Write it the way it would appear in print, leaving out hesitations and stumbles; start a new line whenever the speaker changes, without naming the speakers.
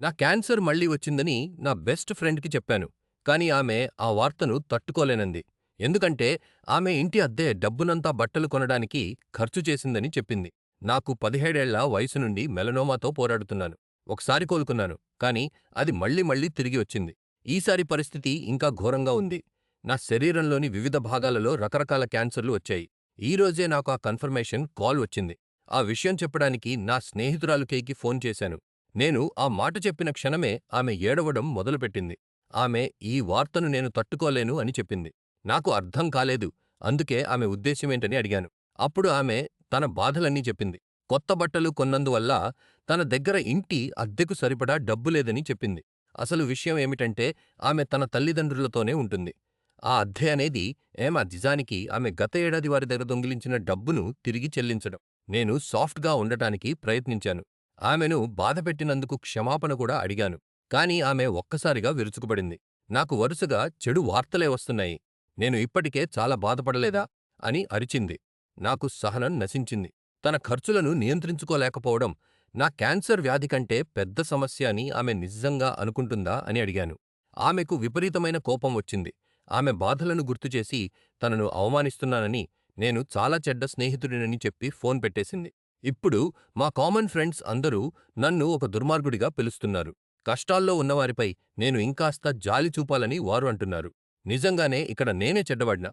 నా క్యాన్సర్ మళ్ళీ వచ్చిందని నా బెస్ట్ ఫ్రెండ్‌కి చెప్పాను. కానీ ఆమె ఆ వార్తను తట్టుకోలేనంది. ఎందుకంటే ఆమె ఇంటి అద్దె డబ్బునంతా బట్టలు కొనడానికి ఖర్చు చేసిందని చెప్పింది. నాకు 17 ఏళ్ల వయసు నుండి మెలనోమాతో పోరాడుతున్నాను. ఒకసారి కోలుకున్నాను. కానీ అది మళ్ళీ మళ్ళీ తిరిగి వచ్చింది. ఈసారి పరిస్థితి ఇంకా ఘోరంగా ఉంది. నా శరీరంలోని వివిధ భాగాలలో రకరకాల క్యాన్సర్లు వచ్చాయి. ఈ రోజే నాకు ఆ కన్ఫర్మేషన్ కాల్ వచ్చింది. ఆ విషయం చెప్పడానికి నా స్నేహితురాలు కేకి ఫోన్ చేశాను. నేను ఆ మాట చెప్పిన క్షణమే ఆమె ఏడవడం మొదలుపెట్టింది. ఆమె ఈ వార్తను నేను తట్టుకోలేను అని చెప్పింది. నాకు అర్థం కాలేదు. అందుకే ఆమె ఉద్దేశ్యమేంటని అడిగాను. అప్పుడు ఆమె తన బాధలన్నీ చెప్పింది. కొత్త బట్టలు కొన్నందువల్ల తన దగ్గర ఇంటి అద్దెకు సరిపడా డబ్బు లేదని చెప్పింది. అసలు విషయం ఏమిటంటే ఆమె తన తల్లిదండ్రులతోనే ఉంటుంది. ఆ అద్దె అనేది నిజానికి ఆమె గత ఏడాది వారి దగ్గర దొంగిలించిన డబ్బును తిరిగి చెల్లించడం. నేను సాఫ్ట్‌గా ఉండటానికి ప్రయత్నించాను. ఆమెను బాధపెట్టినందుకు క్షమాపణ కూడా అడిగాను. కానీ ఆమె ఒక్కసారిగా విరుచుకుపడింది. నాకు వరుసగా చెడు వార్తలే వస్తున్నాయి. నేను ఇప్పటికే చాలా బాధపడలేదా? అని అరిచింది. నాకు సహనం నశించింది. తన ఖర్చులను నియంత్రించుకోలేకపోవడం నా క్యాన్సర్ వ్యాధి కంటే పెద్ద సమస్య అని ఆమె నిజంగా అనుకుంటుందా అని అడిగాను. ఆమెకు విపరీతమైన కోపం వచ్చింది. ఆమె బాధలను గుర్తుచేసి తనను అవమానిస్తున్నానని, నేను చాలా చెడ్డ స్నేహితుడినని చెప్పి ఫోన్ పెట్టేసింది. ఇప్పుడు మా కామన్ ఫ్రెండ్స్ అందరూ నన్ను ఒక దుర్మార్గుడిగా పిలుస్తున్నారు. కష్టాల్లో ఉన్నవారిపై నేను ఇంకాస్త జాలి చూపాలని వారు అంటున్నారు. నిజంగానే ఇక్కడ నేనే చెడ్డవాడినా?